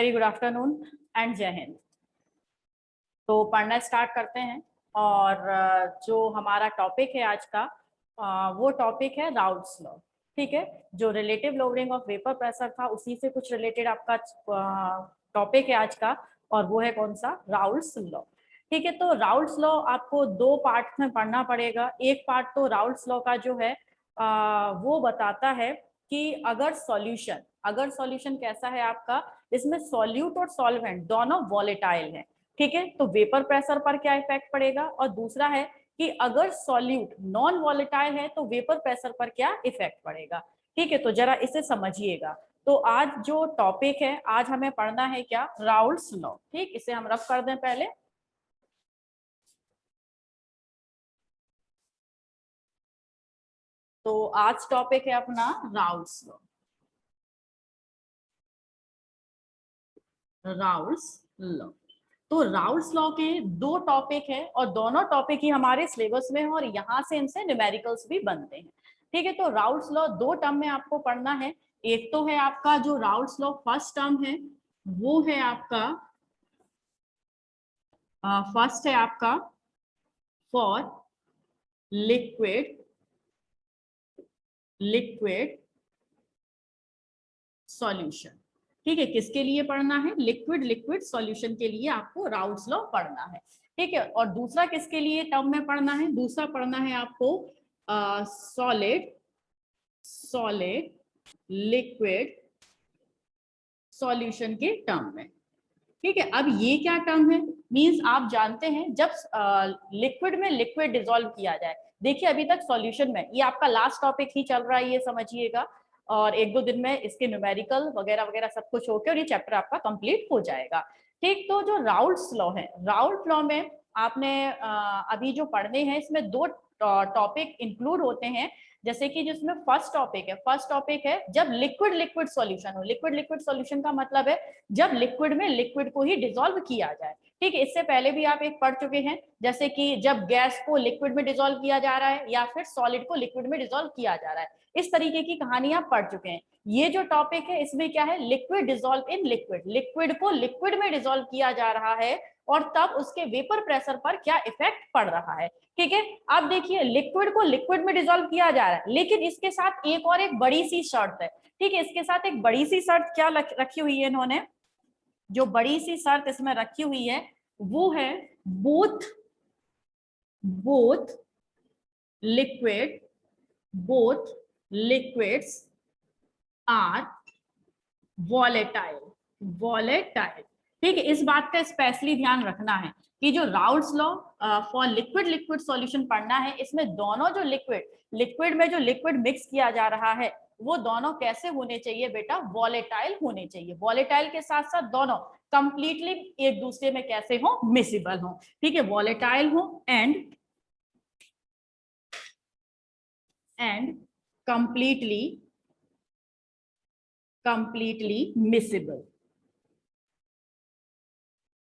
Very good afternoon and जय हिंद। तो पढ़ना स्टार्ट करते हैं और जो हमारा टॉपिक है आज का वो टॉपिक है राउल्ट्स लॉ। ठीक है, जो relative lowering of vapour pressure था उसी से कुछ रिलेटेड आपका टॉपिक है आज का, और वो है कौन सा? Raoult's law. ठीक है, तो राउल्ट्स लॉ आपको दो पार्ट में पढ़ना पड़ेगा। एक पार्ट तो राउल्ट्स लॉ का जो है वो बताता है कि अगर सॉल्यूशन कैसा है आपका, इसमें सॉल्यूट और सॉल्वेंट दोनों वॉलेटाइल हैं। ठीक है, तो वेपर प्रेशर पर क्या इफेक्ट पड़ेगा, और दूसरा है कि अगर सॉल्यूट नॉन वॉलेटाइल है तो वेपर प्रेशर पर क्या इफेक्ट पड़ेगा। ठीक है, तो जरा इसे समझिएगा। तो आज जो टॉपिक है, आज हमें पढ़ना है क्या? Raoult's law. ठीक, इसे हम रफ कर दें पहले। तो आज टॉपिक है अपना राउल्ट्स लॉ। राउल्ट्स लॉ, तो राउल्ट्स लॉ के दो टॉपिक है और दोनों टॉपिक ही हमारे सिलेबस में है और यहाँ से इनसे न्यूमेरिकल्स भी बनते हैं। ठीक है, तो राउल्ट्स लॉ दो टर्म में आपको पढ़ना है। एक तो है आपका जो राउल्ट्स लॉ फर्स्ट टर्म है, वो है आपका फर्स्ट है आपका फॉर लिक्विड सॉल्यूशन। ठीक है, किसके लिए पढ़ना है? लिक्विड सॉल्यूशन के लिए आपको राउल्ट्स लॉ पढ़ना है। ठीक है, और दूसरा किसके लिए टर्म में पढ़ना है? दूसरा पढ़ना है आपको सॉलिड लिक्विड सॉल्यूशन के टर्म में। ठीक है, अब ये क्या टर्म है? मींस आप जानते हैं जब लिक्विड में लिक्विड डिसॉल्व किया जाए। देखिए अभी तक सॉल्यूशन में ये आपका लास्ट टॉपिक ही चल रहा है, ये समझिएगा, और एक दो दिन में इसके न्यूमेरिकल वगैरह वगैरह सब कुछ होके और ये चैप्टर आपका कंप्लीट हो जाएगा। ठीक, तो जो राउल्ट्स लॉ है, राउल्ट लॉ में आपने अभी जो पढ़ने हैं इसमें दो टॉपिक इंक्लूड होते हैं। जैसे कि जिसमें फर्स्ट टॉपिक है जब लिक्विड सॉल्यूशन हो। लिक्विड सॉल्यूशन का मतलब है जब लिक्विड में लिक्विड को ही डिसॉल्व किया जाए। ठीक है, इससे पहले भी आप एक पढ़ चुके हैं, जैसे कि जब गैस को लिक्विड में डिसॉल्व किया जा रहा है या फिर सॉलिड को लिक्विड में डिसॉल्व किया जा रहा है। इस तरीके की कहानी आप पढ़ चुके हैं। ये जो टॉपिक है इसमें क्या है? लिक्विड डिसॉल्व इन लिक्विड को लिक्विड में डिसॉल्व किया जा रहा है और तब उसके वेपर प्रेशर पर क्या इफेक्ट पड़ रहा है। ठीक है, अब देखिए लिक्विड को लिक्विड में डिसॉल्व किया जा रहा है, लेकिन इसके साथ एक बड़ी सी शर्त है। ठीक है, इसके साथ एक बड़ी सी शर्त क्या रखी हुई है इन्होंने? जो बड़ी सी शर्त इसमें रखी हुई है वो है बोथ लिक्विड्स आर वॉलेटाइल। ठीक है, इस बात का स्पेशली ध्यान रखना है कि जो Raoult's law for liquid solution पढ़ना है, इसमें दोनों जो लिक्विड में जो लिक्विड मिक्स किया जा रहा है वो दोनों कैसे होने चाहिए बेटा? वॉलेटाइल होने चाहिए। वॉलेटाइल के साथ साथ दोनों कंप्लीटली एक दूसरे में कैसे हो? मिसिबल हो। ठीक है, वॉलेटाइल हो एंड कंप्लीटली मिसिबल।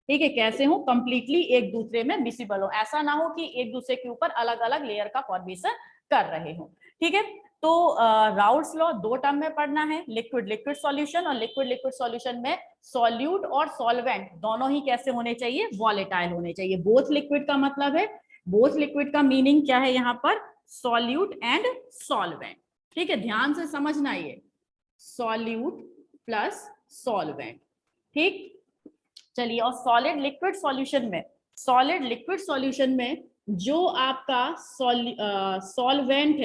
ठीक है, कैसे हो? कंप्लीटली एक दूसरे में मिसिबल हो, ऐसा ना हो कि एक दूसरे के ऊपर अलग अलग लेयर का फॉर्मेशन कर रहे हो। ठीक है, तो राउल्ट्स लॉ दो टर्म में पढ़ना है, लिक्विड सॉल्यूशन, और लिक्विड सॉल्यूशन में सॉल्यूट और सॉल्वेंट दोनों ही कैसे होने चाहिए? वॉलेटाइल होने चाहिए। बोथ लिक्विड का मतलब है, बोथ लिक्विड का मीनिंग क्या है यहाँ पर? Solute and solvent. ठीक है, ध्यान से समझना, ये सॉल्यूट प्लस सॉल्वेंट। ठीक, चलिए, और सॉलिड लिक्विड सॉल्यूशन में जो आपका सॉल्वेंट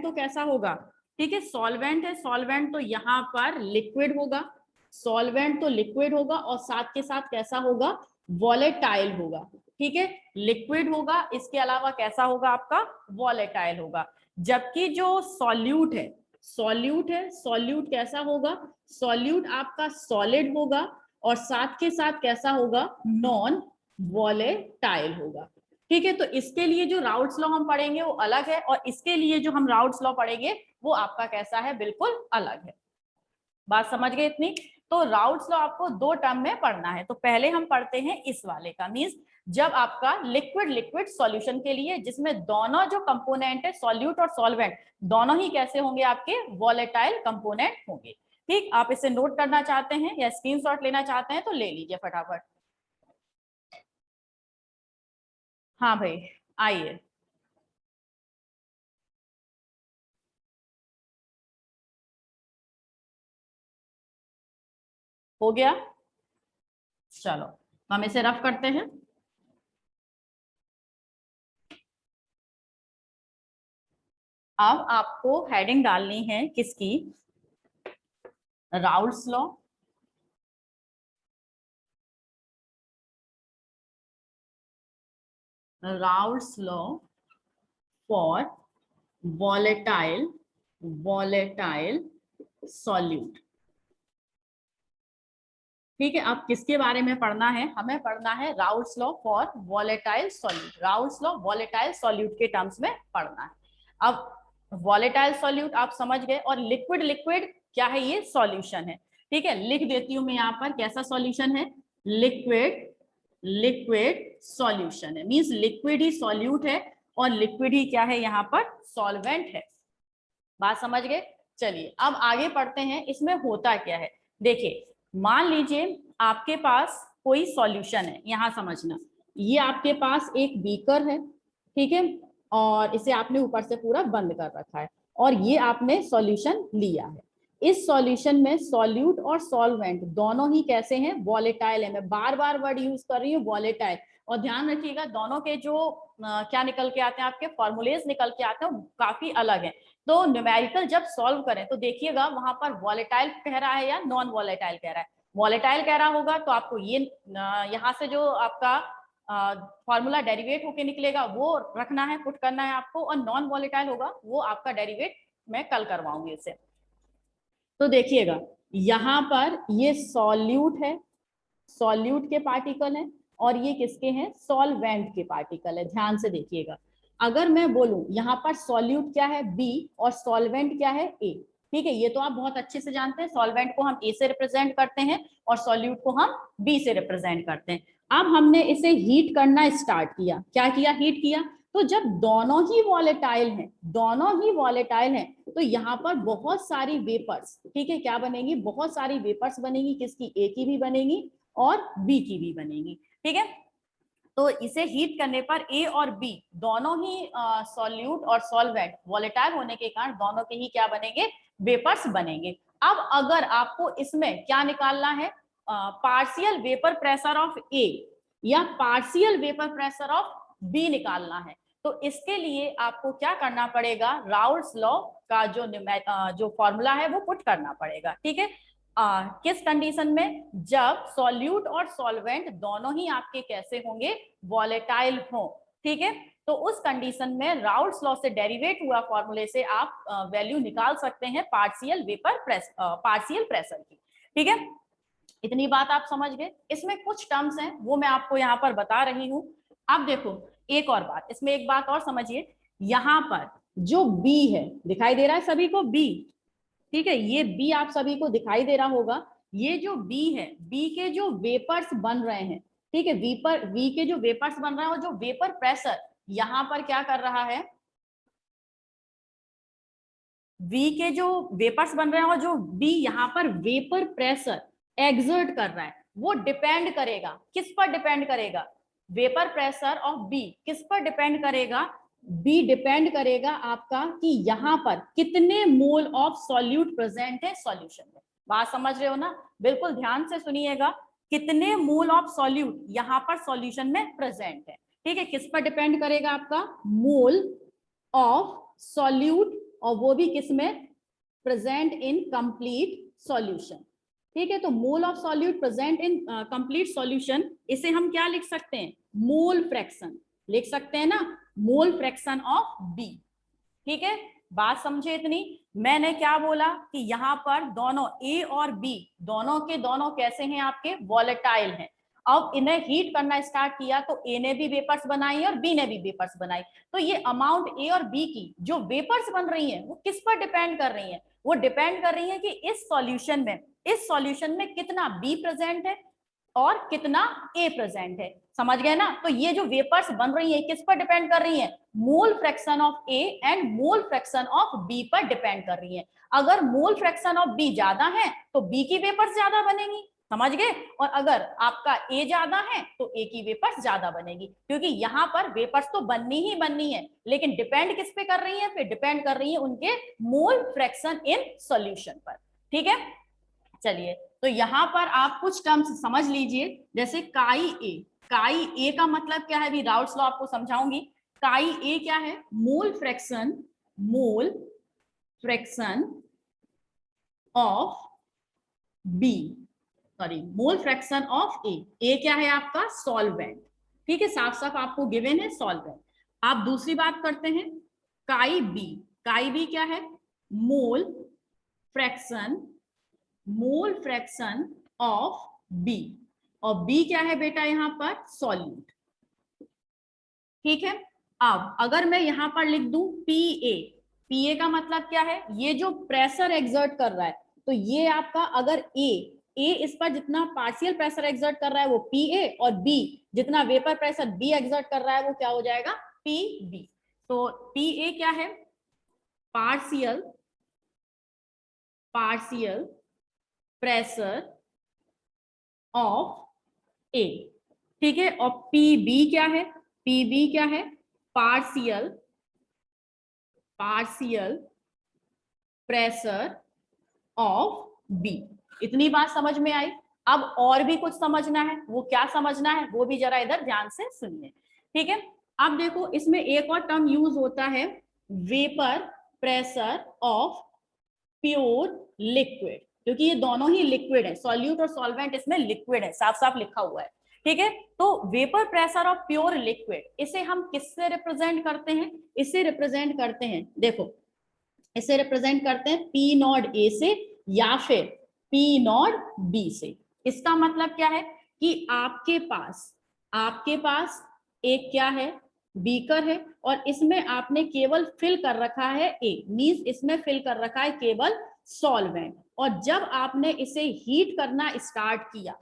तो कैसा होगा? ठीक है, सॉल्वेंट तो यहाँ पर लिक्विड होगा, सॉल्वेंट तो लिक्विड होगा और साथ के साथ कैसा होगा? वॉलेटाइल होगा। ठीक है, लिक्विड होगा, इसके अलावा कैसा होगा आपका? वॉलेटाइल होगा। जबकि जो सॉल्यूट कैसा होगा? सॉल्यूट आपका सॉलिड होगा और साथ के साथ कैसा होगा? नॉन वॉलेटाइल होगा। ठीक है, तो इसके लिए जो राउल्ट्स लॉ हम पढ़ेंगे वो अलग है, और इसके लिए जो हम राउल्ट्स लॉ पढ़ेंगे वो आपका कैसा है? बिल्कुल अलग है। बात समझ गए इतनी? तो राउल्ट्स लॉ आपको दो टर्म में पढ़ना है। तो पहले हम पढ़ते हैं इस वाले का, मींस जब आपका लिक्विड सॉल्यूशन के लिए जिसमें दोनों जो कंपोनेंट है सॉल्यूट और सॉल्वेंट दोनों ही कैसे होंगे? आपके वॉलेटाइल कंपोनेंट होंगे। ठीक, आप इसे नोट करना चाहते हैं या स्क्रीनशॉट लेना चाहते हैं तो ले लीजिए फटाफट। हाँ भाई आइए। हो गया, चलो हम इसे रफ करते हैं। अब आपको हेडिंग डालनी है किसकी, Raoult's law, Raoult's law for volatile volatile solute. ठीक है, अब किसके बारे में पढ़ना है, हमें पढ़ना है Raoult's law for volatile solute. Raoult's law volatile solute के टर्म्स में पढ़ना है। अब वॉलेटाइल सॉल्यूट आप समझ गए, और लिक्विड लिक्विड क्या है, ये सॉल्यूशन है। ठीक है, लिख देती हूं मैं यहाँ पर कैसा सॉल्यूशन है, लिक्विड लिक्विड सॉल्यूशन है, मींस लिक्विड ही सॉल्यूट है और लिक्विड ही क्या है यहाँ पर, सॉल्वेंट है। बात समझ गए। चलिए अब आगे पढ़ते हैं, इसमें होता क्या है। देखिए मान लीजिए आपके पास कोई सॉल्यूशन है, यहां समझना, ये आपके पास एक बीकर है, ठीक है, और इसे आपने ऊपर से पूरा बंद कर रखा है, और ये आपने सॉल्यूशन लिया है। इस सॉल्यूशन में सॉल्यूट और सॉल्वेंट दोनों ही कैसे हैं, वॉलेटाइल है। मैं बार बार वर्ड यूज कर रही हूँ वॉलेटाइल, और ध्यान रखिएगा दोनों के जो क्या निकल के आते हैं, आपके फॉर्मूलेज निकल के आते हैं, वो काफी अलग है। तो न्यूमेरिकल जब सॉल्व करें तो देखिएगा वहां पर वॉलेटाइल कह रहा है या नॉन वॉलेटाइल कह रहा है। वॉलेटाइल कह रहा होगा तो आपको ये यहाँ से जो आपका फॉर्मूला डेरिवेट होके निकलेगा वो रखना है, पुट करना है आपको, और नॉन वॉलेटाइल होगा वो आपका डेरिवेट मैं कल करवाऊंगी इसे। तो देखिएगा यहाँ पर ये सॉल्यूट है, सॉल्यूट के पार्टिकल हैं, और ये किसके हैं, सॉल्वेंट के पार्टिकल है। ध्यान से देखिएगा, अगर मैं बोलूं यहाँ पर सॉल्यूट क्या है बी और सॉल्वेंट क्या है ए, ठीक है, ये तो आप बहुत अच्छे से जानते हैं, सॉल्वेंट को हम ए से रिप्रेजेंट करते हैं और सॉल्यूट को हम बी से रिप्रेजेंट करते हैं। अब हमने इसे हीट करना स्टार्ट किया, क्या किया, हीट किया। तो जब दोनों ही वॉलेटाइल हैं, दोनों ही वॉलेटाइल हैं, तो यहाँ पर बहुत सारी वेपर्स, ठीक है, क्या बनेगी, बहुत सारी वेपर्स बनेगी, किसकी, ए की भी बनेगी और बी की भी बनेगी। ठीक है, तो इसे हीट करने पर ए और बी दोनों ही सॉल्यूट और सॉल्वेंट वॉलेटाइल होने के कारण दोनों के ही क्या बनेंगे, वेपर्स बनेंगे। अब अगर आपको इसमें क्या निकालना है, partial vapour pressure of A या partial vapour pressure of B निकालना है, तो इसके लिए आपको क्या करना पड़ेगा, राउल्स लॉ का जो फॉर्मूला है वो पुट करना पड़ेगा। ठीक है, किस कंडीशन में, जब सॉल्यूट और सॉल्वेंट दोनों ही आपके कैसे होंगे, वॉलेटाइल हो। ठीक है, तो उस कंडीशन में राउल्स लॉ से डेरिवेट हुआ फॉर्मूले से आप वैल्यू निकाल सकते हैं पार्शियल वेपर पार्शियल प्रेशर की। ठीक है, इतनी बात आप समझ गए। इसमें कुछ टर्म्स हैं वो मैं आपको यहाँ पर बता रही हूँ। अब देखो एक और बात, इसमें एक बात और समझिए, यहाँ पर जो बी है, दिखाई दे रहा है सभी को बी, ठीक है, ये बी आप सभी को दिखाई दे रहा होगा। ये जो बी है, बी के जो वेपर्स बन रहे हैं, ठीक है, वी के जो वेपर्स बन रहे हैं और जो वेपर प्रेशर यहाँ पर क्या कर रहा है, वी के जो वेपर्स बन रहे हैं और जो बी यहाँ पर वेपर प्रेशर एग्जर्ट कर रहा है, वो डिपेंड करेगा, किस पर डिपेंड करेगा, वेपर प्रेशर ऑफ बी किस पर डिपेंड करेगा, बी डिपेंड करेगा आपका कि यहाँ पर कितने मोल ऑफ सॉल्यूट प्रेजेंट है सॉल्यूशन में। बात समझ रहे हो ना, बिल्कुल ध्यान से सुनिएगा, कितने मोल ऑफ सॉल्यूट यहाँ पर सॉल्यूशन में प्रेजेंट है। ठीक है, किस पर डिपेंड करेगा आपका, मोल ऑफ सॉल्यूट, और वो भी किसमें, प्रेजेंट इन कंप्लीट सॉल्यूशन। ठीक है, तो mole of solute present in complete solution, इसे हम क्या लिख सकते हैं, मोल फ्रैक्शन लिख सकते हैं ना, मोल फ्रैक्शन ऑफ बी। ठीक है, बात समझे इतनी। मैंने क्या बोला कि यहाँ पर दोनों ए और बी दोनों के दोनों कैसे हैं, आपके वॉलेटाइल हैं। अब इन्हें हीट करना स्टार्ट किया तो ए ने भी वेपर्स बनाई और बी ने भी वेपर्स बनाई। तो ये अमाउंट ए और बी की जो वेपर्स बन रही हैं वो किस पर डिपेंड कर रही हैं, वो डिपेंड कर रही हैं कि इस सॉल्यूशन में कितना बी प्रेजेंट है और कितना A प्रेजेंट है, समझ गए ना। तो ये जो वेपर्स बन रही है किस पर डिपेंड कर रही है, mole fraction of A and mole fraction of B पर डिपेंड कर रही है। अगर मोल फ्रैक्शन ऑफ B ज्यादा है तो B की वेपर्स ज्यादा बनेगी, समझ गए, और अगर आपका A ज्यादा है तो A की वेपर्स ज्यादा बनेगी, क्योंकि यहाँ पर वेपर्स तो बननी ही बननी है, लेकिन डिपेंड किस पे कर रही है, फिर डिपेंड कर रही है उनके मोल फ्रैक्शन इन सॉल्यूशन पर। ठीक है, चलिए, तो यहां पर आप कुछ टर्म्स समझ लीजिए, जैसे काई ए। काई ए का मतलब क्या है, अभी राउल्ट्स लॉ आपको समझाऊंगी। काई ए क्या है, mole fraction of B, sorry mole fraction of A. A क्या है आपका, सॉल्वेंट। ठीक है, साफ साफ आपको गिवन है सॉल्वेंट। आप दूसरी बात करते हैं, काई बी। काई बी क्या है, मोल फ्रैक्शन ऑफ बी, और बी क्या है बेटा यहाँ पर, सॉल्यूट। ठीक है, अब अगर मैं यहां पर लिख दूं पी ए, पी ए का मतलब क्या है, ये जो प्रेशर एक्सर्ट कर रहा है, तो ये आपका अगर ए इस पर जितना पार्शियल प्रेशर एक्सर्ट कर रहा है वो पी ए, और बी जितना वेपर प्रेशर बी एक्सर्ट कर रहा है वो क्या हो जाएगा, पी बी। तो पी ए क्या है, पार्शियल प्रेशर ऑफ ए। ठीक है, और पी बी क्या है, पी बी क्या है, पार्शियल प्रेशर ऑफ बी। इतनी बात समझ में आई। अब और भी कुछ समझना है, वो क्या समझना है वो भी जरा इधर ध्यान से सुनिए। ठीक है, अब देखो इसमें एक और टर्म यूज होता है, vapour pressure of pure liquid, क्योंकि ये दोनों ही लिक्विड है, सॉल्यूट और सॉल्वेंट इसमें लिक्विड है, साफ साफ लिखा हुआ है। ठीक है, तो vapour pressure of pure liquid, इसे हम किससे रिप्रेजेंट करते हैं, इसे रिप्रेजेंट करते हैं, देखो इसे रिप्रेजेंट करते हैं पी नॉट ए से या फिर पी नॉट बी से। इसका मतलब क्या है कि आपके पास एक क्या है, बीकर है, और इसमें आपने केवल फिल कर रखा है ए, मींस इसमें फिल कर रखा है केवल सॉल्वेंट, और जब आपने इसे हीट करना स्टार्ट किया,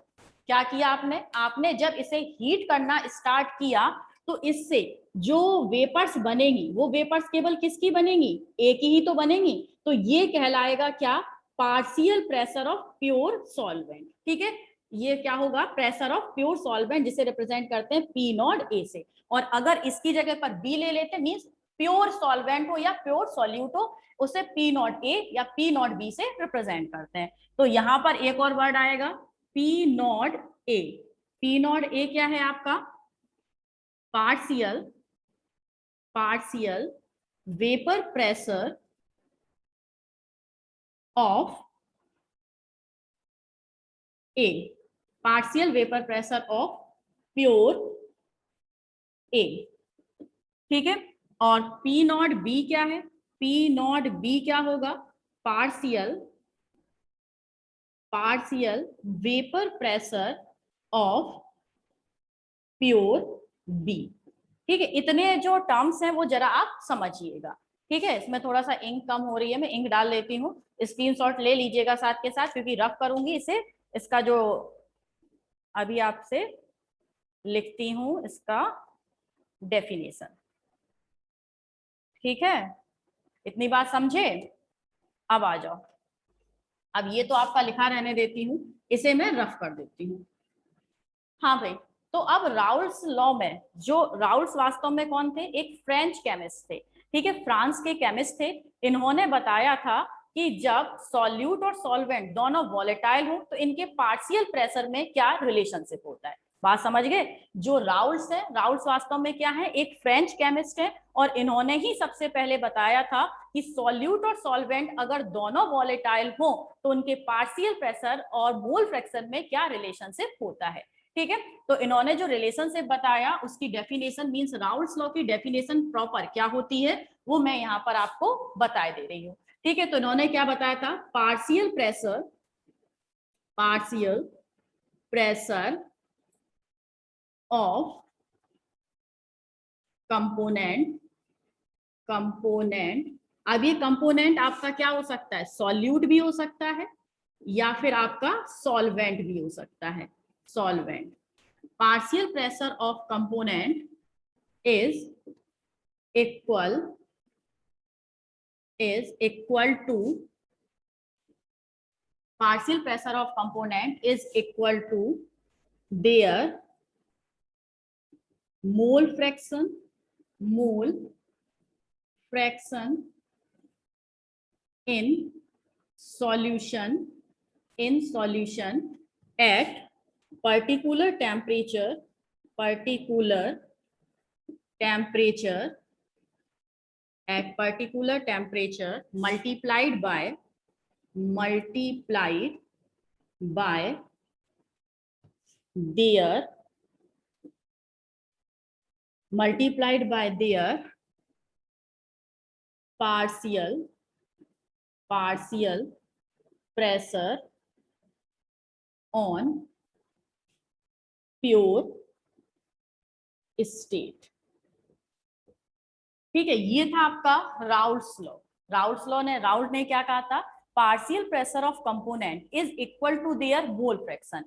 क्या किया आपने जब इसे हीट करना स्टार्ट किया तो इससे जो वेपर्स बनेगी वो वेपर्स केवल किसकी बनेगी, ए की ही तो बनेगी, तो ये कहलाएगा क्या, partial pressure of pure solvent. ठीक है, ये क्या होगा, प्रेशर ऑफ प्योर सॉल्वेंट, जिसे रिप्रेजेंट करते हैं पी नॉट ए से। और अगर इसकी जगह पर बी ले लेते हैं, मींस प्योर सॉल्वेंट हो या प्योर सॉल्यूट हो, उसे पी नॉट ए या पी नॉट बी से रिप्रेजेंट करते हैं। तो यहां पर एक और वर्ड आएगा P not A. P not A क्या है आपका, partial vapour pressure of A, partial vapour pressure of pure A. ठीक है, और पी नॉट बी क्या है, पी नॉट बी क्या होगा, partial vapour pressure of pure B. ठीक है, इतने जो टर्म्स हैं वो जरा आप समझिएगा। ठीक है, इसमें थोड़ा सा इंक कम हो रही है, मैं इंक डाल लेती हूँ, स्क्रीनशॉट ले लीजिएगा साथ के साथ, क्योंकि रफ करूंगी इसे। इसका जो अभी आपसे लिखती हूँ इसका डेफिनेशन। ठीक है, इतनी बात समझे, अब आ जाओ। अब ये तो आपका लिखा रहने देती हूँ, इसे मैं रफ कर देती हूँ। हाँ भाई, तो अब राउल्स लॉ में, जो राउल्स वास्तव में कौन थे, एक फ्रेंच केमिस्ट थे। ठीक है, फ्रांस के केमिस्ट थे। इन्होंने बताया था कि जब सॉल्यूट और सॉल्वेंट दोनों वॉलेटाइल हो तो इनके पार्शियल प्रेशर में क्या रिलेशनशिप होता है। बात समझ गए। जो राउल्स है, राउल्स वास्तव में क्या है, एक फ्रेंच केमिस्ट है, और इन्होंने ही सबसे पहले बताया था कि सॉल्यूट और सॉल्वेंट अगर दोनों वॉलेटाइल हो तो उनके पार्शियल प्रेशर और मोल फ्रैक्शन में क्या रिलेशनशिप होता है। ठीक है, तो इन्होंने जो रिलेशनशिप बताया उसकी डेफिनेशन, मींस राउल्स लॉ की डेफिनेशन प्रॉपर क्या होती है वो मैं यहाँ पर आपको बता दे रही हूँ। ठीक है, तो इन्होंने क्या बताया था, पार्शियल प्रेशर ऑफ कंपोनेंट। अब ये कंपोनेंट आपका क्या हो सकता है, सॉल्यूट भी हो सकता है या फिर आपका सॉल्वेंट भी हो सकता है। solvent. Partial pressure of component is equal to, partial pressure of component is equal to their mole fraction in solution at particular temperature multiplied by their partial pressure on pure state. ठीक है, ये था आपका Raoult's law. Raoult ने क्या कहा था? Partial pressure of component is equal to their mole fraction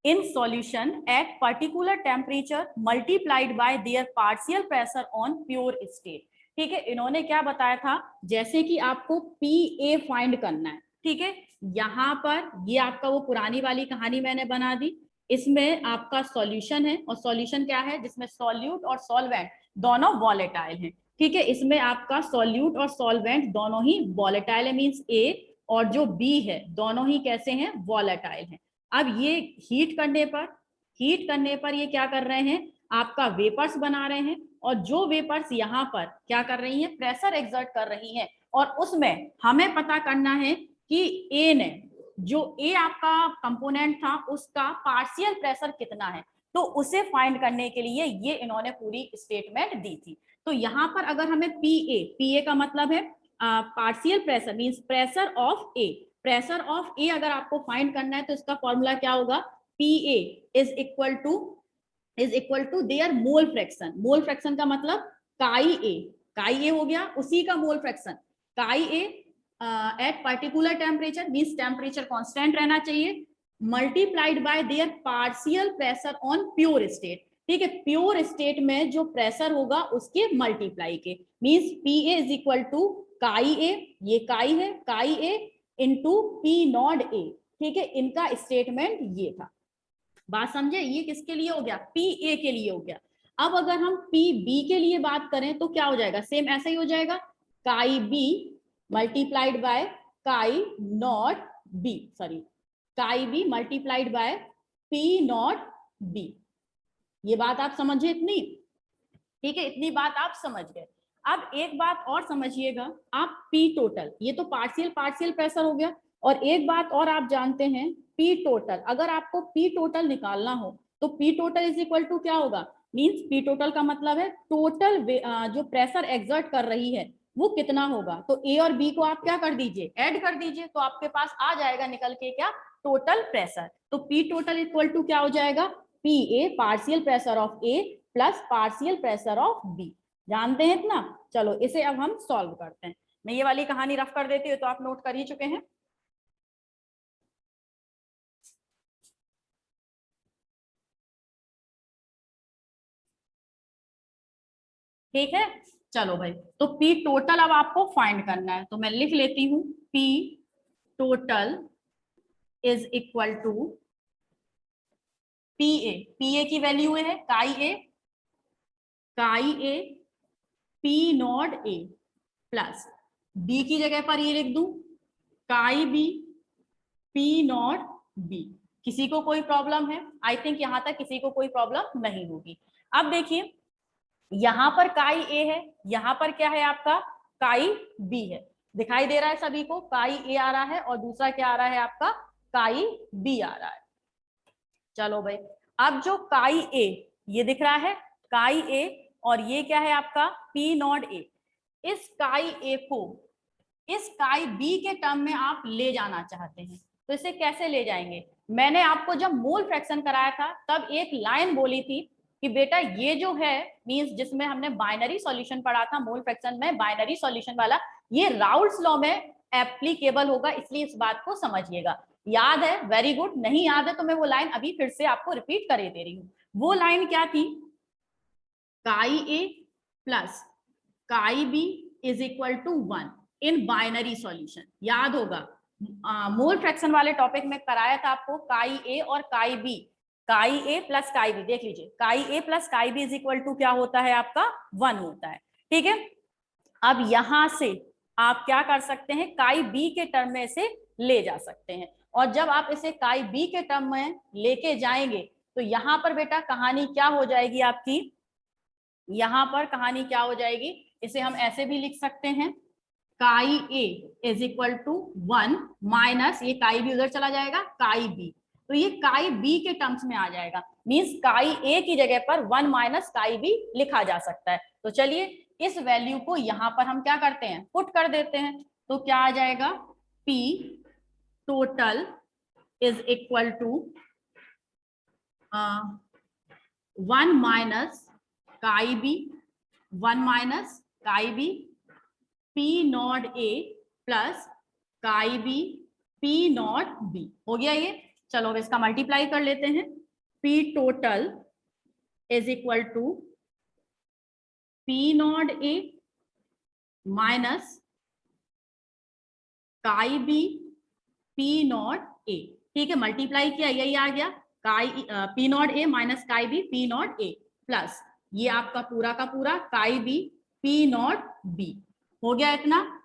in solution at particular temperature multiplied by their partial pressure on pure state. ठीक है, इन्होंने क्या बताया था? जैसे कि आपको PA फाइंड करना है, ठीक है, यहाँ पर ये आपका वो पुरानी वाली कहानी मैंने बना दी। इसमें आपका सॉल्यूशन है, और सॉल्यूशन क्या है? जिसमें सॉल्यूट और सॉल्वेंट दोनों वॉलेटाइल हैं। ठीक है, इसमें आपका सॉल्यूट और सॉल्वेंट दोनों ही वॉलेटाइल है, मींस A और जो B है दोनों ही कैसे हैं? वॉलेटाइल हैं। अब ये हीट करने पर ये क्या कर रहे हैं? आपका वेपर्स बना रहे हैं, और जो वेपर्स यहाँ पर क्या कर रही हैं? प्रेशर एक्सर्ट कर रही हैं, और उसमें हमें पता करना है कि A ने, जो A आपका कंपोनेंट था, उसका पार्शियल प्रेशर कितना है। तो उसे फाइंड करने के लिए ये इन्होंने पूरी स्टेटमेंट दी थी। तो यहाँ पर अगर हमें PA का मतलब है partial pressure, means pressure of A, pressure of A अगर आपको फाइंड करना है तो इसका फॉर्मूला क्या होगा? PA is equal to their mole fraction. Mole fraction का मतलब काई ए हो गया, उसी का mole fraction chi A at particular temperature, means temperature constant रहना चाहिए, multiplied by their partial pressure on pure state. ठीक है, प्योर स्टेट में जो प्रेशर होगा उसके मल्टीप्लाई के, means PA is equal to chi A, ये काई है, chi A into P0 A। ठीक है, इनका स्टेटमेंट ये था। बात समझे? ये किसके लिए हो गया? PA के लिए हो गया। अब अगर हम PB के लिए बात करें तो क्या हो जाएगा? सेम ऐसा ही हो जाएगा, काई B मल्टीप्लाइड बाय काई नॉट B, सॉरी काई B multiplied by P0 B। ये बात आप समझे इतनी? ठीक है, इतनी बात आप समझ गए। अब एक बात और समझिएगा आप, P टोटल, ये तो पार्शियल प्रेशर हो गया, और एक बात और आप जानते हैं, P टोटल, अगर आपको P टोटल निकालना हो तो P total is equal to क्या होगा? मींस P टोटल का मतलब है टोटल जो प्रेशर एक्सर्ट कर रही है वो कितना होगा। तो A और B को आप क्या कर दीजिए? ऐड कर दीजिए, तो आपके पास आ जाएगा निकल के क्या? Total pressure. तो P टोटल इक्वल टू क्या हो जाएगा? PA partial pressure of A plus partial pressure of B। जानते हैं इतना? चलो इसे अब हम सॉल्व करते हैं। मैं ये वाली कहानी रफ कर देती हूँ, तो आप नोट कर ही चुके हैं। ठीक है, चलो भाई, तो P टोटल अब आपको फाइंड करना है, तो मैं लिख लेती हूँ P total is equal to PA की वैल्यू है chi A P0 A plus B की जगह पर ये लिख दूं काई B P0 B। किसी को कोई प्रॉब्लम है? आई थिंक यहां तक किसी को कोई प्रॉब्लम नहीं होगी। अब देखिए, यहां पर काई A है, यहां पर क्या है आपका? काई B है। दिखाई दे रहा है सभी को? काई A आ रहा है, और दूसरा क्या आ रहा है आपका? काई B आ रहा है। चलो भाई, अब जो काई A ये दिख रहा है, काई A, और ये क्या है आपका? P0 A। इस काई A को इस काई B के टर्म में आप ले जाना चाहते हैं, तो इसे कैसे ले जाएंगे? मैंने आपको जब मोल फ्रैक्शन कराया था तब एक लाइन बोली थी कि बेटा ये जो है, मींस जिसमें हमने बाइनरी सॉल्यूशन पढ़ा था मोल फ्रैक्शन में, बाइनरी सॉल्यूशन वाला, ये राउल्ट्स लॉ में एप्लीकेबल होगा, इसलिए इस बात को समझिएगा। याद है? Very good. नहीं याद है तो मैं वो लाइन अभी फिर से आपको रिपीट करे दे रही हूँ। वो लाइन क्या थी? Chi A plus chi B is equal to 1 in binary solution. याद होगा मोल फ्रैक्शन वाले टॉपिक में कराया था आपको काई ए और काई बी, काई ए प्लस काई बी, देख लीजिए chi A plus chi B is equal to क्या होता है आपका? 1 होता है। ठीक है, अब यहां से आप क्या कर सकते हैं? काई बी के टर्म में से ले जा सकते हैं, और जब आप इसे काई बी के टर्म में लेके जाएंगे तो यहां पर बेटा कहानी क्या हो जाएगी आपकी? यहां पर कहानी क्या हो जाएगी? इसे हम ऐसे भी लिख सकते हैं, काई A is equal to 1 minus ये काई बी उधर चला जाएगा काई बी, तो ये काई बी के टर्म्स में आ जाएगा। मींस काई ए की जगह पर 1 माइनस काई बी लिखा जा सकता है। तो चलिए इस वैल्यू को यहां पर हम क्या करते हैं? पुट कर देते हैं। तो क्या आ जाएगा? P total is equal to 1 minus chi B, 1 minus chi B P not A plus chi B P not B। हो गया ये? चलो अब इसका मल्टीप्लाई कर लेते हैं। P total is equal to P not A minus chi B P not A। ठीक है, मल्टीप्लाई किया, यही आ गया chi P not A minus chi B P not A plus ये आपका पूरा का पूरा काई बी P नॉट B। हो गया इतना?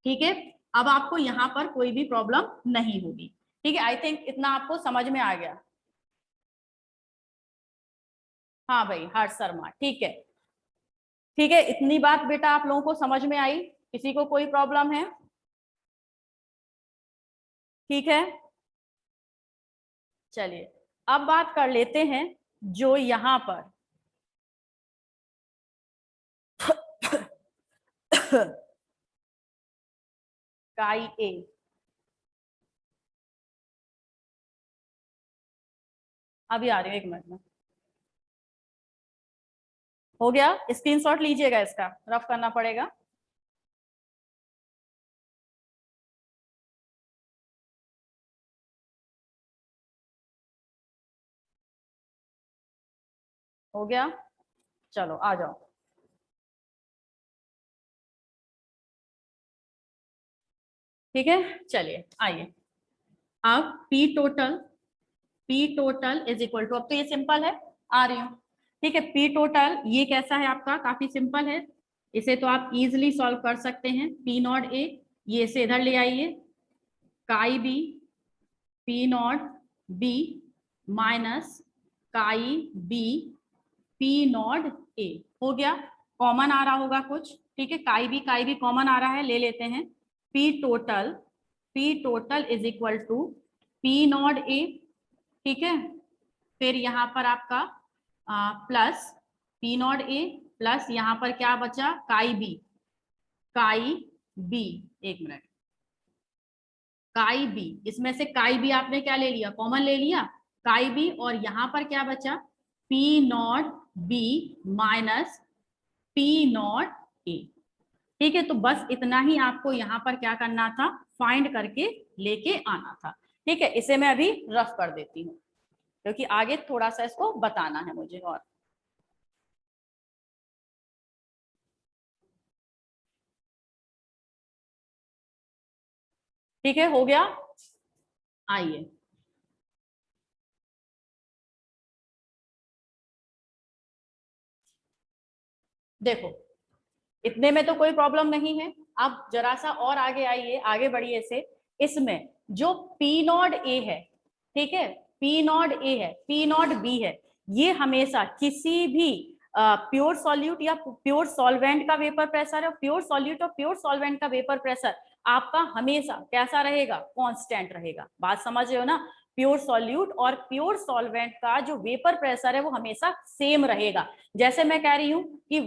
ठीक है, अब आपको यहां पर कोई भी प्रॉब्लम नहीं होगी। ठीक है, आई थिंक इतना आपको समझ में आ गया। हाँ भाई, हर्ष शर्मा, ठीक है। ठीक है, इतनी बात बेटा आप लोगों को समझ में आई? किसी को कोई प्रॉब्लम है? ठीक है, चलिए अब बात कर लेते हैं जो यहां पर काई ए, अभी आ रही है, एक मिनट में। हो गया? स्क्रीनशॉट लीजिएगा, इसका रफ करना पड़ेगा। हो गया? चलो आ जाओ। ठीक है, चलिए आइए। अब P total is equal to, अब तो ये सिंपल है, आ रही हूँ। ठीक है, P टोटल ये कैसा है आपका? काफी सिंपल है, इसे तो आप इजिली सॉल्व कर सकते हैं। P नॉट ए, ये इसे इधर ले आइए, chi B P not B minus chi B P not A. हो गया? कॉमन आ रहा होगा कुछ? ठीक है, काई बी कॉमन आ रहा है, ले लेते हैं। P total is equal to P not A. ठीक है, फिर यहाँ पर आपका plus P not A plus यहाँ पर क्या बचा? काई बी, एक मिनट, काई बी, इसमें से काई बी आपने क्या ले लिया? कॉमन ले लिया, काई बी, और यहाँ पर क्या बचा? P not B minus P not A. ठीक है, तो बस इतना ही आपको यहाँ पर क्या करना था? फाइंड करके लेके आना था। ठीक है, इसे मैं अभी रफ कर देती हूँ क्योंकि आगे थोड़ा सा इसको बताना है मुझे। और ठीक है, हो गया? आइए, देखो इतने में तो कोई प्रॉब्लम नहीं है। अब जरा सा और आगे आइए, आगे बढ़िए से। इसमें जो P नॉट ए है, ठीक है, P नॉट ए है, P नॉट बी है, ये हमेशा किसी भी प्योर सॉल्यूट या प्योर सॉल्वेंट का वेपर प्रेशर है, प्योर सॉल्यूट और प्योर सॉल्वेंट का वेपर प्रेशर आपका हमेशा कैसा रहेगा? कांस्टेंट रहेगा। बात समझ रहे हो ना? प्योर सॉल्यूट और प्योर सॉल्वेंट का जो वेपर प्रेशर है वो हमेशा सेम रहेगा। जैसे मैं कह रही हूं कि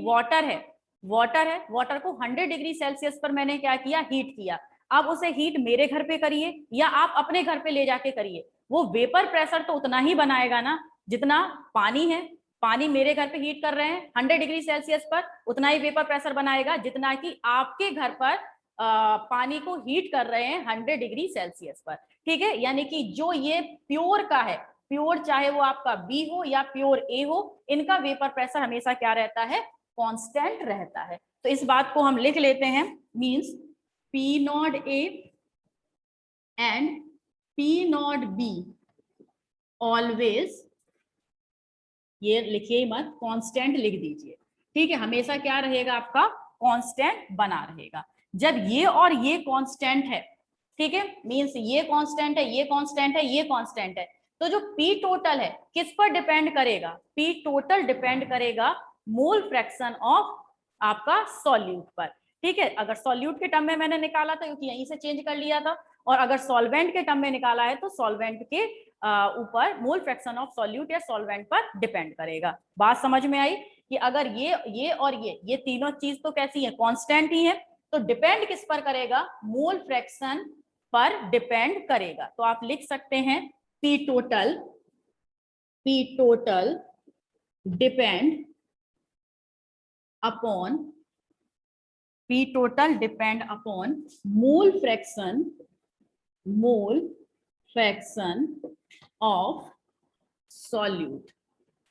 वाटर को 100 डिग्री सेल्सियस पर मैंने क्या किया? हीट किया। अब उसे हीट मेरे घर पे करिए या आप अपने घर पे ले जाके करिए, वो वेपर प्रेशर तो उतना ही बनाएगा ना जितना पानी है। पानी मेरे घर पे हीट कर रहे हैं 100 डिग्री सेल्सियस पर, उतना ही वेपर प्रेशर बनाएगा जितना कि आपके घर पर पानी को हीट कर रहे हैं 100 डिग्री सेल्सियस पर, ठीक है। यानी कि जो ये प्योर का है, प्योर चाहे वो आपका बी हो या प्योर ए हो, इनका वेपर प्रेशर हमेशा क्या रहता है, कांस्टेंट रहता है। तो इस बात को हम लिख लेते हैं, means P not A and P not be always, ये लिखिए मत, कांस्टेंट लिख दीजिए, ठीक है। हमेशा क्या रहेगा आपका, कांस्टेंट बना रहेगा। जब ये और ये कांस्टेंट है, ठीक है, मींस ये कांस्टेंट है, ये कांस्टेंट है, ये कांस्टेंट है, तो जो पी टोटल है किस पर डिपेंड करेगा, पी टोटल डिपेंड करेगा मोल फ्रैक्शन ऑफ आपका सॉल्यूट पर, ठीक है। अगर सॉल्यूट के टर्म में मैंने निकाला था क्योंकि यहीं से चेंज कर लिया था, और अगर सॉल्वेंट के टर्म में निकाला है तो सॉल्वेंट के ऊपर मोल फ्रैक्शन ऑफ सॉल्यूट या सॉल्वेंट पर डिपेंड करेगा। बात समझ में आई कि अगर ये और ये तीनों चीज तो कैसी है, कांस्टेंट ही है, तो डिपेंड किस पर करेगा, मोल फ्रैक्शन पर डिपेंड करेगा। तो आप लिख सकते हैं P total depend upon mole fraction of solute,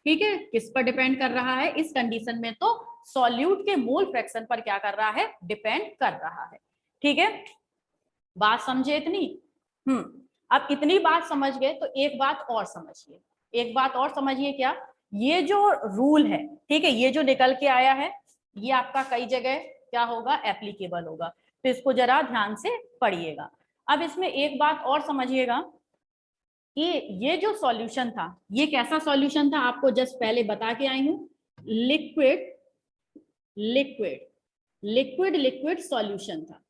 ठीक है। किस पर डिपेंड कर रहा है इस कंडीशन में, तो सॉल्यूट के मोल फ्रैक्शन पर क्या कर रहा है, डिपेंड कर रहा है, ठीक है। बात समझे इतनी? अब इतनी बात समझ गए तो एक बात और समझिए, क्या, ये जो रूल है, ठीक है, ये जो निकल के आया है, ये आपका कई जगह क्या होगा, एप्लीकेबल होगा, तो इसको जरा ध्यान से पढ़िएगा। अब इसमें एक बात और समझिएगा कि ये जो सॉल्यूशन था, ये कैसा सॉल्यूशन था, आपको जस्ट पहले बता के आई हूं, लिक्विड सॉल्यूशन था,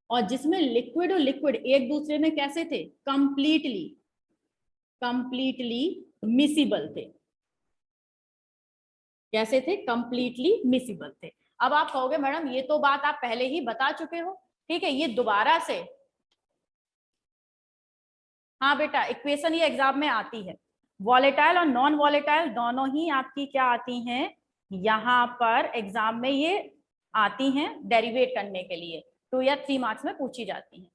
और जिसमें लिक्विड और लिक्विड एक दूसरे में कैसे थे, कंप्लीटली मिसिबल थे। कैसे थे, कंप्लीटली मिसिबल थे। अब आप कहोगे मैडम ये तो बात आप पहले ही बता चुके हो, ठीक है, ये दोबारा से, हाँ बेटा, इक्वेशन ये एग्जाम में आती है, वॉलेटाइल और नॉन वॉलेटाइल दोनों ही आपकी क्या आती हैं, यहाँ पर एग्जाम में ये आती हैं डेरिवेट करने के लिए, 2 या 3 मार्क्स में पूछी जाती हैं,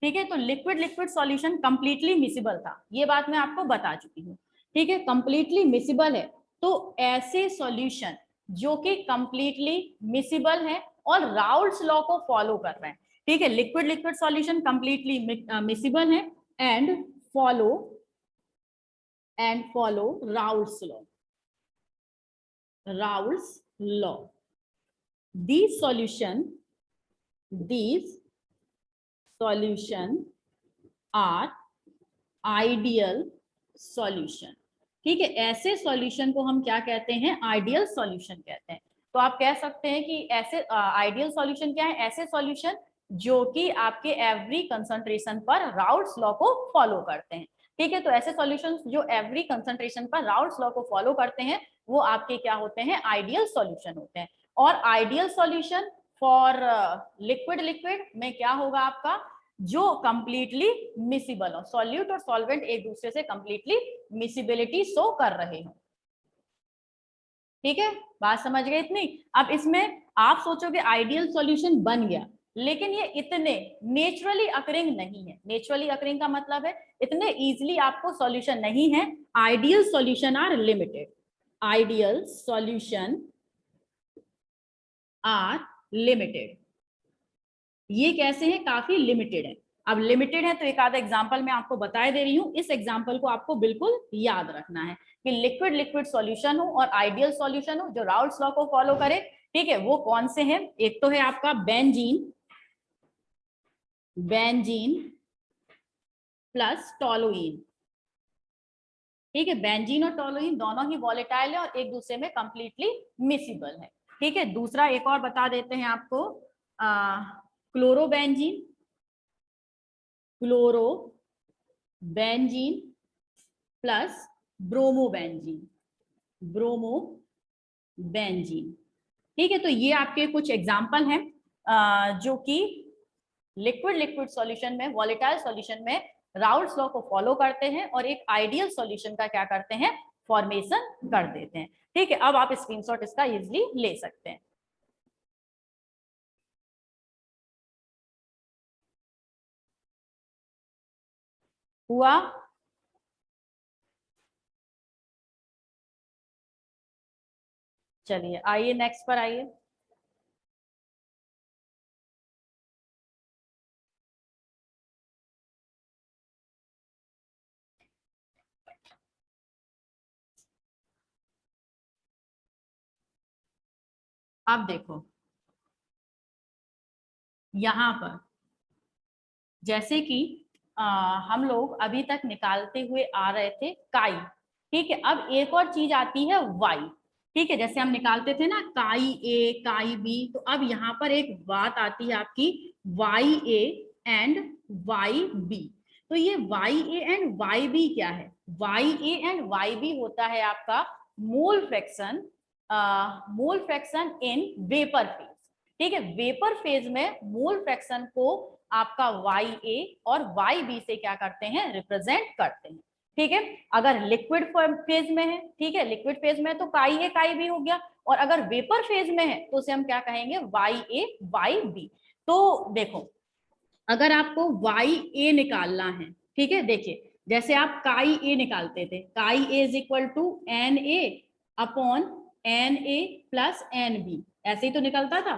ठीक है। तो लिक्विड सॉल्यूशन कंप्लीटली मिसिबल था, ये बात मैं आपको बता चुकी हूँ, ठीक है, कंप्लीटली मिसिबल है। तो ऐसे सॉल्यूशन जो कि कंप्लीटली मिसिबल है और राउल्ट्स लॉ को फॉलो कर रहे हैं, ठीक है, लिक्विड सॉल्यूशन कंप्लीटली मिसिबल है and follow Raoult's law. these solution are ideal solution, ठीक है। ऐसे सॉल्यूशन को हम क्या कहते हैं, आइडियल सॉल्यूशन कहते हैं। तो आप कह सकते हैं कि ऐसे आइडियल सॉल्यूशन क्या है, ऐसे सॉल्यूशन जो कि आपके एवरी कंसंट्रेशन पर राउल्ट्स लॉ को फॉलो करते हैं, ठीक है। तो ऐसे सॉल्यूशंस जो एवरी कंसंट्रेशन पर राउल्ट्स लॉ को फॉलो करते हैं वो आपके क्या होते हैं, आइडियल सॉल्यूशन होते हैं। और आइडियल सॉल्यूशन फॉर लिक्विड में क्या होगा आपका, जो कंप्लीटली मिसिबल हो, सॉल्यूट और सॉल्वेंट एक दूसरे से कंप्लीटली मिसिबिलिटी शो कर रहे हो, ठीक है। बात समझ गए इतनी? अब इसमें आप सोचोगे आइडियल सॉल्यूशन बन गया, लेकिन ये इतने नेचुरली अकरिंग नहीं है। नेचुरली अकरिंग का मतलब है इतने इजीली आपको सॉल्यूशन नहीं है। Ideal solution are limited, ideal solution are limited. ये कैसे हैं, काफी लिमिटेड है। अब लिमिटेड है तो एक आधा एग्जांपल मैं आपको बताए दे रही हूँ, इस एग्जांपल को आपको बिल्कुल याद रखना है कि लिक्विड सॉल्यूशन हो और आइडियल सॉल्यूशन हो जो राउल्ट्स लॉ को फॉलो करे, ठीक है। वो कौन से हैं, एक तो है आपका बेंजीन प्लस टोलुइन, ठीक है। बेंजीन और टोलुइन दोनों ही वॉलेटाइल है और एक दूसरे में कंप्लीटली मिसिबल है, ठीक है। दूसरा एक और बता देते हैं आपको, क्लोरोबेंजीन प्लस ब्रोमोबेंजीन, ठीक है। तो ये आपके कुछ एग्जाम्पल हैं जो कि लिक्विड सॉल्यूशन में, वॉलेटाइल सॉल्यूशन में राउल्ट्स लॉ को फॉलो करते हैं और एक आइडियल सॉल्यूशन का क्या करते हैं, फॉर्मेशन कर देते हैं, ठीक है। अब आप स्क्रीनशॉट इसका इजीली ले सकते हैं। हुआ? चलिए आइए नेक्स्ट पर आइए। अब देखो यहाँ पर जैसे कि हम लोग अभी तक निकालते हुए आ रहे थे काई, ठीक है। अब एक और चीज आती है वाई, ठीक है। जैसे हम निकालते थे ना काई ए काई बी, तो अब यहाँ पर एक बात आती है आपकी Y A and Y B. तो ये Y A and Y B क्या है? Y A and Y B होता है आपका mole fraction, mole fraction in vapour phase, ठीक है। वेपर फेज में मोल फ्रैक्शन को आपका वाई ए और वाई बी से क्या करते हैं? रिप्रेजेंट करते हैं, ठीक है। अगर लिक्विड फेज में है, ठीक है, लिक्विड फेज में तो काई ए काई बी हो गया, और अगर वेपर फेज में है तो उसे हम क्या कहेंगे? वाई ए वाई बी। तो देखो अगर आपको वाई ए निकालना है, ठीक है, देखिए जैसे आप काई ए निकालते थे, chi A is equal to N A upon N A plus N B, ऐसे ही तो निकलता था।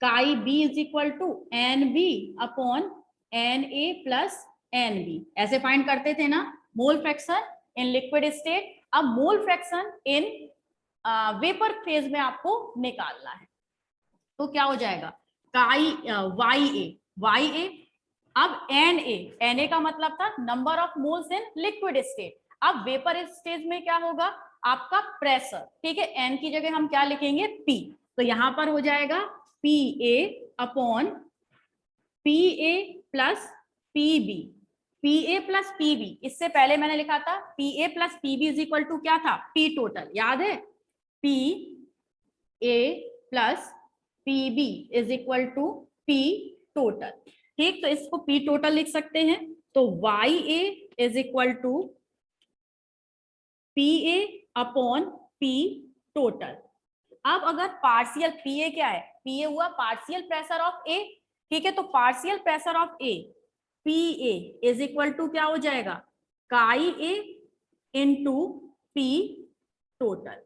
Chi B is equal to N B upon N A plus N B, ऐसे फाइंड करते थे ना mole fraction in liquid state. अब mole fraction in vapour phase में आपको निकालना है, तो क्या हो जाएगा? काई वाई ए, अब एन ए का मतलब था number of moles in liquid state. अब वेपर स्टेज में क्या होगा? आपका प्रेशर, ठीक है। एन की जगह हम क्या लिखेंगे? पी। तो यहां पर हो जाएगा P A upon P A plus P B, P A plus P B. इससे पहले मैंने लिखा था P A plus P B is equal to क्या था? पी टोटल, याद है? P A plus P B is equal to P total, ठीक। तो इसको पी टोटल लिख सकते हैं। तो Y A is equal to P A upon P total. अब अगर पार्शियल पी ए क्या है? पी ए हुआ पार्शियल प्रेशर ऑफ ए, ठीक है। तो partial pressure of A P A is equal to क्या हो जाएगा? काई ए इंटू पी टोटल।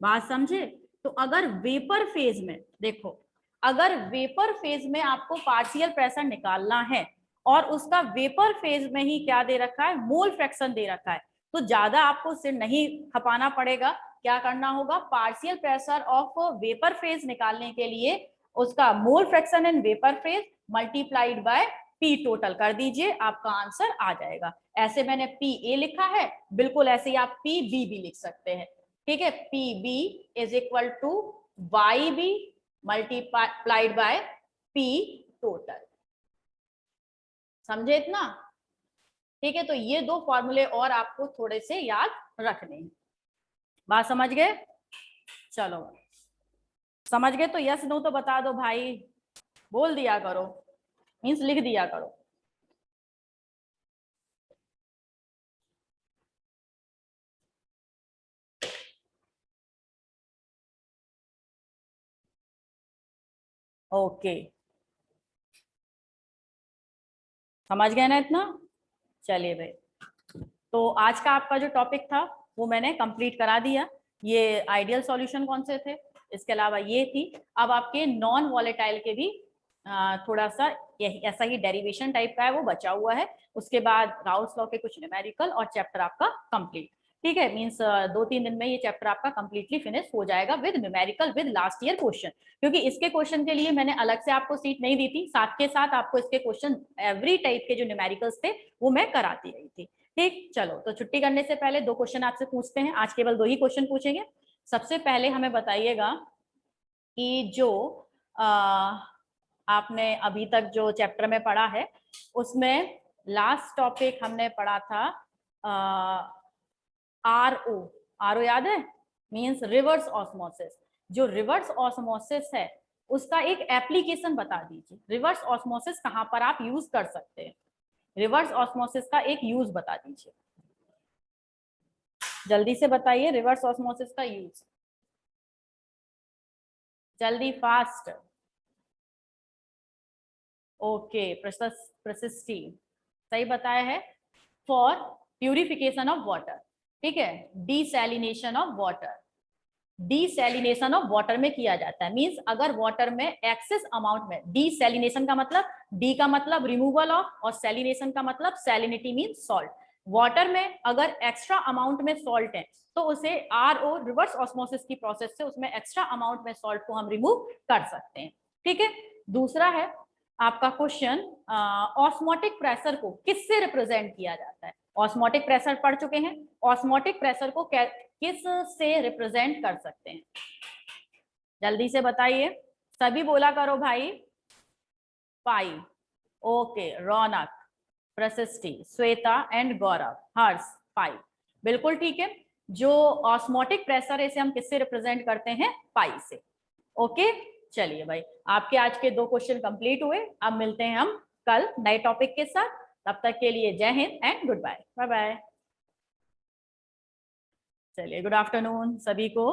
बात समझे? तो अगर वेपर फेज में देखो, अगर वेपर फेज में आपको पार्शियल प्रेशर निकालना है और उसका वेपर फेज में ही क्या दे रखा है? मोल फ्रैक्शन दे रखा है, तो ज्यादा आपको सिर नहीं खपाना पड़ेगा। क्या करना होगा? Partial pressure of vapour phase निकालने के लिए उसका मोल fraction in vapour phase multiplied by P total कर दीजिए, आपका आंसर आ जाएगा। ऐसे मैंने पी ए लिखा है, बिल्कुल ऐसे ही आप पी बी भी लिख सकते हैं, ठीक है। P B is equal to Y B multiplied by P total. समझे इतना? ठीक है। तो ये दो फॉर्मूले और आपको थोड़े से याद रखने हैं। बात समझ गए? चलो समझ गए तो यस नो तो बता दो भाई, बोल दिया करो, मीन्स लिख दिया करो। ओके, समझ गए ना इतना? चलिए भाई, तो आज का आपका जो टॉपिक था वो मैंने कंप्लीट करा दिया। ये आइडियल सॉल्यूशन कौन से थे, इसके अलावा ये थी। अब आपके नॉन वॉलेटाइल के भी थोड़ा सा यही ऐसा ही डेरिवेशन टाइप का है, वो बचा हुआ है। उसके बाद राउल्स लॉ के कुछ न्यूमेरिकल और चैप्टर आपका कंप्लीट, ठीक है। मींस 2-3 दिन में ये चैप्टर आपका कंप्लीटली फिनिश हो जाएगा with numerical with last year question, क्योंकि इसके क्वेश्चन के लिए मैंने अलग से आपको सीट नहीं दी थी, साथ के साथ आपको इसके क्वेश्चन एवरी टाइप के जो न्यूमेरिकल्स थे वो मैं कराती रही थी, ठीक। चलो तो छुट्टी करने से पहले 2 क्वेश्चन आपसे पूछते हैं, आज केवल 2 ही क्वेश्चन पूछेंगे। सबसे पहले हमें बताइएगा कि जो आपने अभी तक जो चैप्टर में पढ़ा है उसमें लास्ट टॉपिक हमने पढ़ा था आरओ, आरओ याद है? Means reverse osmosis. जो रिवर्स ऑस्मोसिस है उसका एक एप्लीकेशन बता दीजिए, रिवर्स ऑस्मोसिस कहाँ पर आप यूज कर सकते हैं, रिवर्स ऑस्मोसिस का एक यूज बता दीजिए, जल्दी से बताइए रिवर्स ऑस्मोसिस का यूज, जल्दी फास्ट। ओके, प्रसिस्टी सही बताया है। फॉर प्यूरिफिकेशन ऑफ वाटर, ठीक है, desalination of water, desalination of water में किया जाता है। मींस अगर वाटर में एक्सेस अमाउंट में, डीसैलिनेशन का मतलब, डी का मतलब रिमूवल ऑफ और सैलिनेशन का मतलब सैलिनिटी मींस सॉल्ट। वाटर में अगर एक्स्ट्रा अमाउंट में सॉल्ट है तो उसे आरओ रिवर्स ऑस्मोसिस की प्रोसेस से उसमें एक्स्ट्रा अमाउंट में सॉल्ट को हम रिमूव कर सकते हैं, ठीक है। दूसरा है आपका क्वेश्चन, ऑस्मोटिक प्रेशर को किससे रिप्रेजेंट किया जाता है? ऑस्मोटिक प्रेशर पढ़ चुके हैं, ऑस्मोटिक प्रेशर को किस से रिप्रेजेंट कर सकते हैं? जल्दी से बताइए, सभी बोला करो भाई। पाई, okay, Raunak, Prashasti, Shweta and गौरव, हर्ष, पाई, बिल्कुल ठीक है। जो ऑस्मोटिक प्रेशर है इसे हम किससे रिप्रेजेंट करते हैं? पाई से। ओके, चलिए भाई, आपके आज के 2 क्वेश्चन कंप्लीट हुए। अब मिलते हैं हम कल नए टॉपिक के साथ। तब तक के लिए जय हिंद and goodbye, bye bye. चलिए, गुड आफ्टरनून सभी को।